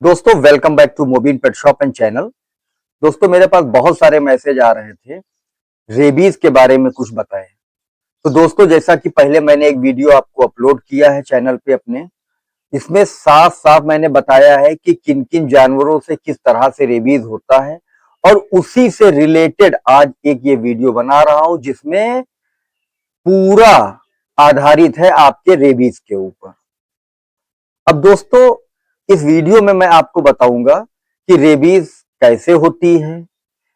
दोस्तों welcome back to Mobin pet shop and channel. दोस्तों मेरे पास बहुत सारे मैसेज आ रहे थे रेबीज के बारे में कुछ बताएं। तो दोस्तों जैसा कि पहले मैंने एक वीडियो आपको अपलोड किया है चैनल पे अपने, इसमें साफ साफ मैंने बताया है कि किन किन जानवरों से किस तरह से रेबीज होता है और उसी से रिलेटेड आज एक ये वीडियो बना रहा हूं जिसमें पूरा आधारित है आपके रेबीज के ऊपर। अब दोस्तों इस वीडियो में मैं आपको बताऊंगा कि रेबीज कैसे होती है,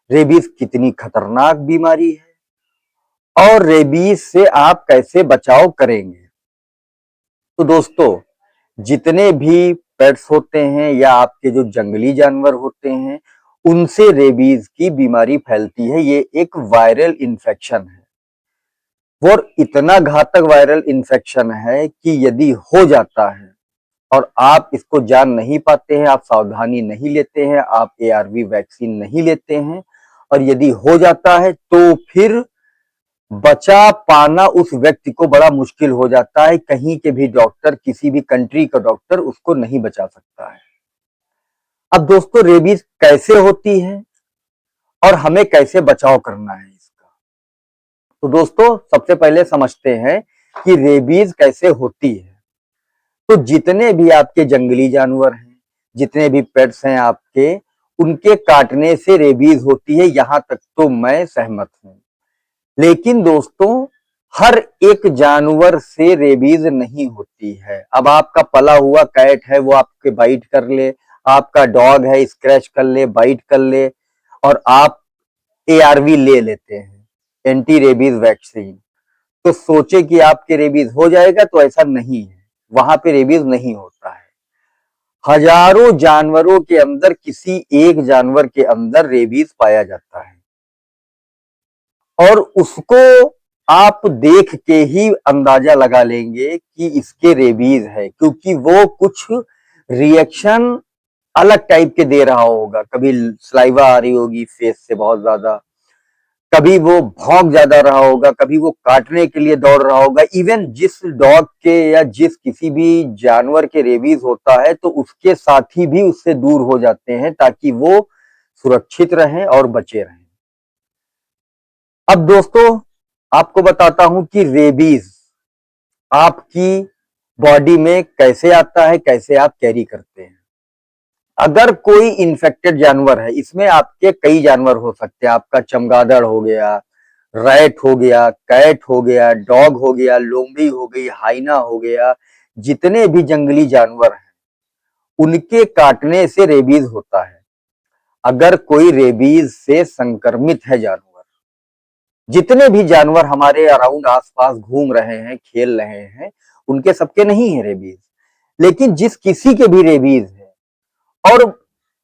रेबीज कितनी खतरनाक बीमारी है और रेबीज से आप कैसे बचाव करेंगे। तो दोस्तों जितने भी पेट्स होते हैं या आपके जो जंगली जानवर होते हैं उनसे रेबीज की बीमारी फैलती है। ये एक वायरल इन्फेक्शन है और इतना घातक वायरल इन्फेक्शन है कि यदि हो जाता है और आप इसको जान नहीं पाते हैं, आप सावधानी नहीं लेते हैं, आप एआरवी वैक्सीन नहीं लेते हैं और यदि हो जाता है तो फिर बचा पाना उस व्यक्ति को बड़ा मुश्किल हो जाता है। कहीं के भी डॉक्टर, किसी भी कंट्री का डॉक्टर उसको नहीं बचा सकता है। अब दोस्तों रेबीज कैसे होती है और हमें कैसे बचाव करना है इसका, तो दोस्तों सबसे पहले समझते हैं कि रेबीज कैसे होती है। तो जितने भी आपके जंगली जानवर हैं, जितने भी पेट्स हैं आपके, उनके काटने से रेबीज होती है, यहां तक तो मैं सहमत हूं। लेकिन दोस्तों हर एक जानवर से रेबीज नहीं होती है। अब आपका पला हुआ कैट है, वो आपके बाइट कर ले, आपका डॉग है स्क्रैच कर ले, बाइट कर ले और आप एआरवी ले लेते हैं, एंटी रेबीज वैक्सीन, तो सोचे कि आपके रेबीज हो जाएगा, तो ऐसा नहीं है। वहां पे रेबीज नहीं होता है। हजारों जानवरों के अंदर किसी एक जानवर के अंदर रेबीज पाया जाता है और उसको आप देख के ही अंदाजा लगा लेंगे कि इसके रेबीज है, क्योंकि वो कुछ रिएक्शन अलग टाइप के दे रहा होगा। कभी सलाइवा आ रही होगी फेस से बहुत ज्यादा, कभी वो भौंक ज्यादा रहा होगा, कभी वो काटने के लिए दौड़ रहा होगा। इवन जिस डॉग के या जिस किसी भी जानवर के रेबीज होता है तो उसके साथी भी उससे दूर हो जाते हैं ताकि वो सुरक्षित रहें और बचे रहें। अब दोस्तों आपको बताता हूं कि रेबीज आपकी बॉडी में कैसे आता है, कैसे आप कैरी करते हैं। अगर कोई इन्फेक्टेड जानवर है, इसमें आपके कई जानवर हो सकते हैं, आपका चमगादड़ हो गया, रैट हो गया, कैट हो गया, डॉग हो गया, लोमड़ी हो गई, हाइना हो गया, जितने भी जंगली जानवर हैं उनके काटने से रेबीज होता है। अगर कोई रेबीज से संक्रमित है जानवर, जितने भी जानवर हमारे अराउंड आसपास घूम रहे हैं, खेल रहे हैं, उनके सबके नहीं है रेबीज, लेकिन जिस किसी के भी रेबीज है और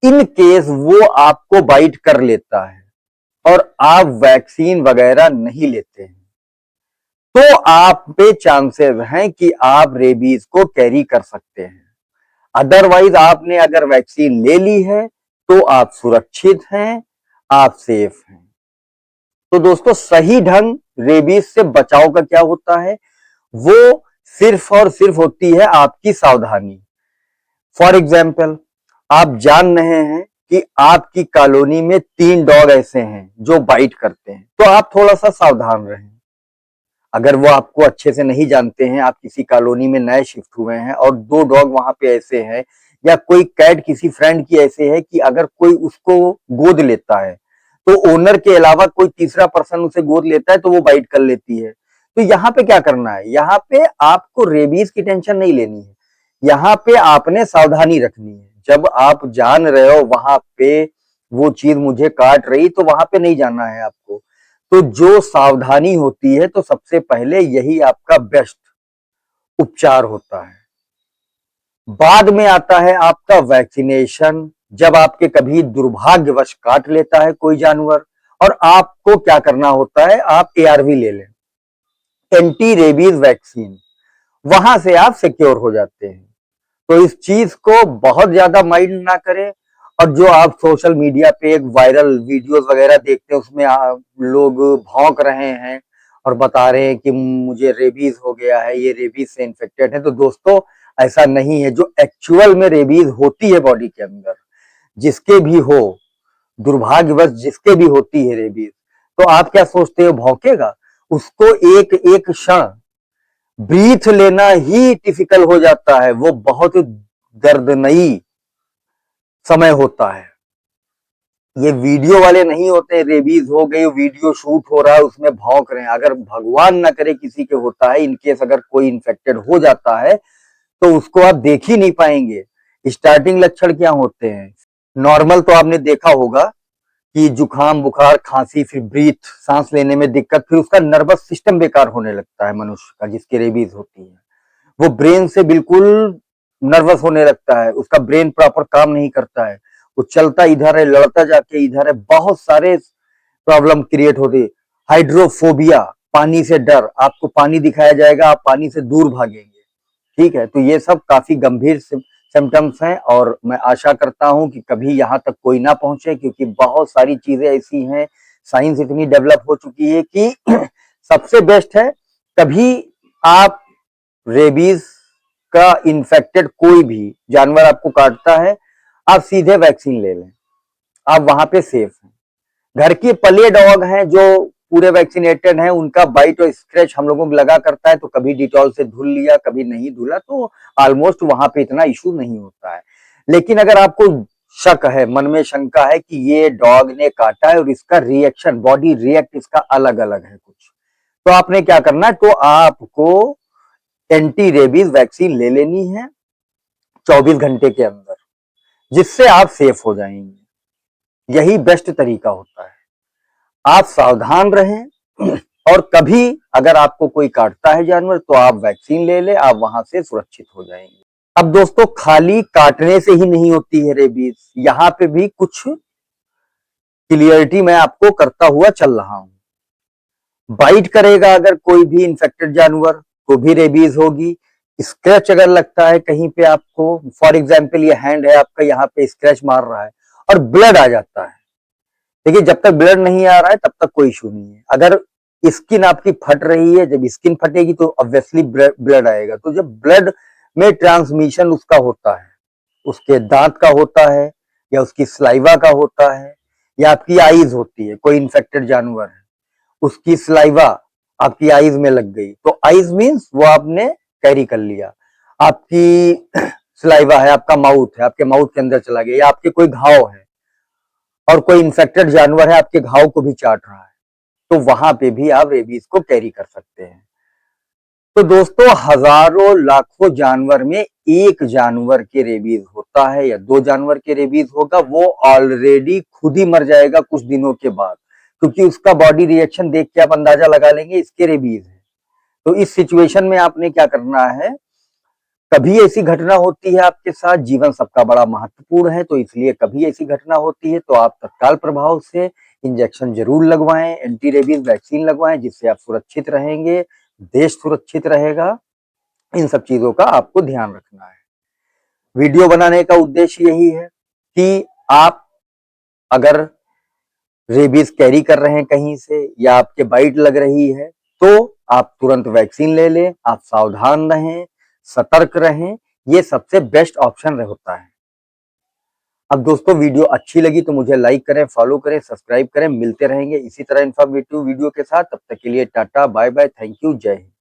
इन केस वो आपको बाइट कर लेता है और आप वैक्सीन वगैरह नहीं लेते हैं, तो आप पे चांसेस हैं कि आप रेबीज को कैरी कर सकते हैं। अदरवाइज आपने अगर वैक्सीन ले ली है तो आप सुरक्षित हैं, आप सेफ हैं। तो दोस्तों सही ढंग रेबीज से बचाव का क्या होता है, वो सिर्फ और सिर्फ होती है आपकी सावधानी। फॉर एग्जाम्पल आप जान रहे हैं कि आपकी कॉलोनी में 3 डॉग ऐसे हैं जो बाइट करते हैं, तो आप थोड़ा सा सावधान रहें। अगर वो आपको अच्छे से नहीं जानते हैं, आप किसी कॉलोनी में नए शिफ्ट हुए हैं और 2 डॉग वहां पे ऐसे हैं, या कोई कैट किसी फ्रेंड की ऐसे है कि अगर कोई उसको गोद लेता है तो ओनर के अलावा कोई तीसरा पर्सन उसे गोद लेता है तो वो बाइट कर लेती है। तो यहाँ पे क्या करना है, यहाँ पे आपको रेबीज की टेंशन नहीं लेनी है, यहाँ पे आपने सावधानी रखनी है। जब आप जान रहे हो वहां पे वो चीज मुझे काट रही, तो वहां पे नहीं जाना है आपको। तो जो सावधानी होती है, तो सबसे पहले यही आपका बेस्ट उपचार होता है। बाद में आता है आपका वैक्सीनेशन। जब आपके कभी दुर्भाग्यवश काट लेता है कोई जानवर और आपको क्या करना होता है, आप एआरवी ले लें, एंटी रेबीज वैक्सीन, वहां से आप सिक्योर हो जाते हैं। तो इस चीज को बहुत ज्यादा माइंड ना करें। और जो आप सोशल मीडिया पे एक वायरल वीडियोस वगैरह देखते हैं उसमें लोग भौंक रहे हैं और बता रहे हैं कि मुझे रेबीज हो गया है, ये रेबीज से इन्फेक्टेड है, तो दोस्तों ऐसा नहीं है। जो एक्चुअल में रेबीज होती है बॉडी के अंदर, जिसके भी हो, दुर्भाग्यवश जिसके भी होती है रेबीज, तो आप क्या सोचते हो भौंकेगा? उसको एक एक क्षण ब्रीथ लेना ही डिफिकल्ट हो जाता है। वो बहुत दर्दनई समय होता है। ये वीडियो वाले नहीं होते, रेबीज हो गई, वीडियो शूट हो रहा है, उसमें भौंक रहे हैं। अगर भगवान ना करे किसी के होता है, इनकेस अगर कोई इन्फेक्टेड हो जाता है, तो उसको आप देख ही नहीं पाएंगे। स्टार्टिंग लक्षण क्या होते हैं? नॉर्मल तो आपने देखा होगा कि जुकाम, बुखार, खांसी, फिर ब्रीथ, सांस लेने में दिक्कत, फिर उसका नर्वस सिस्टम बेकार होने लगता है मनुष्य का, जिसके रेबीज होती है। वो ब्रेन से बिल्कुल नर्वस होने लगता है, उसका ब्रेन प्रॉपर काम नहीं करता है, वो चलता इधर है, लड़ता जाके इधर है, बहुत सारे प्रॉब्लम क्रिएट होती है। हाइड्रोफोबिया, पानी से डर, आपको पानी दिखाया जाएगा, आप पानी से दूर भागेंगे। ठीक है, तो ये सब काफी गंभीर सिम्टम्स हैं, और मैं आशा करता हूं कि कभी यहां तक कोई ना पहुंचे, क्योंकि बहुत सारी चीजें ऐसी हैं, साइंस इतनी डेवलप हो चुकी है कि सबसे बेस्ट है, कभी आप रेबीज का इन्फेक्टेड कोई भी जानवर आपको काटता है, आप सीधे वैक्सीन ले लें, आप वहां पे सेफ हैं। घर के पले डॉग हैं जो पूरे वैक्सीनेटेड हैं, उनका बाइट और स्क्रैच हम लोगों को लगा करता है, तो कभी डिटॉल से धुल लिया, कभी नहीं धुला, तो ऑलमोस्ट वहां पे इतना इशू नहीं होता है। लेकिन अगर आपको शक है, मन में शंका है कि ये डॉग ने काटा है और इसका रिएक्शन, बॉडी रिएक्ट इसका अलग अलग है कुछ, तो आपने क्या करना है, तो आपको एंटी रेबीज वैक्सीन ले लेनी है 24 घंटे के अंदर, जिससे आप सेफ हो जाएंगे। यही बेस्ट तरीका होता है। आप सावधान रहें और कभी अगर आपको कोई काटता है जानवर, तो आप वैक्सीन ले ले, आप वहां से सुरक्षित हो जाएंगे। अब दोस्तों, खाली काटने से ही नहीं होती है रेबीज, यहाँ पे भी कुछ क्लियरिटी मैं आपको करता हुआ चल रहा हूं। बाइट करेगा अगर कोई भी इंफेक्टेड जानवर, तो भी रेबीज होगी। स्क्रैच अगर लगता है कहीं पे आपको, फॉर एग्जाम्पल ये हैंड है आपका, यहाँ पे स्क्रैच मार रहा है और ब्लड आ जाता है, देखिए जब तक ब्लड नहीं आ रहा है तब तक कोई इशू नहीं है। अगर स्किन आपकी फट रही है, जब स्किन फटेगी तो ऑब्वियसली ब्लड आएगा। तो जब ब्लड में ट्रांसमिशन उसका होता है, उसके दांत का होता है, या उसकी स्लाइवा का होता है, या आपकी आईज होती है, कोई इन्फेक्टेड जानवर है, उसकी स्लाइवा आपकी आईज में लग गई, तो आईज मीन्स वो आपने कैरी कर लिया। आपकी स्लाइवा है, आपका माउथ है, आपके माउथ के अंदर चला गया, या आपके कोई घाव है और कोई इन्फेक्टेड जानवर है आपके घाव को भी चाट रहा है, तो वहां पे भी आप रेबीज को कैरी कर सकते हैं। तो दोस्तों, हजारों लाखों जानवर में एक जानवर के रेबीज होता है, या दो जानवर के रेबीज होगा, वो ऑलरेडी खुद ही मर जाएगा कुछ दिनों के बाद, क्योंकि उसका बॉडी रिएक्शन देख के आप अंदाजा लगा लेंगे इसके रेबीज है। तो इस सिचुएशन में आपने क्या करना है, कभी ऐसी घटना होती है आपके साथ, जीवन सबका बड़ा महत्वपूर्ण है, तो इसलिए कभी ऐसी घटना होती है तो आप तत्काल प्रभाव से इंजेक्शन जरूर लगवाएं, एंटी रेबीज वैक्सीन लगवाएं, जिससे आप सुरक्षित रहेंगे, देश सुरक्षित रहेगा। इन सब चीजों का आपको ध्यान रखना है। वीडियो बनाने का उद्देश्य यही है कि आप अगर रेबीज कैरी कर रहे हैं कहीं से, या आपके बाइट लग रही है, तो आप तुरंत वैक्सीन ले लें, आप सावधान रहें, सतर्क रहें, ये सबसे बेस्ट ऑप्शन होता है। अब दोस्तों, वीडियो अच्छी लगी तो मुझे लाइक करें, फॉलो करें, सब्सक्राइब करें। मिलते रहेंगे इसी तरह इन्फॉर्मेटिव वीडियो के साथ। तब तक के लिए tata, bye bye, thank you, जय हिंद।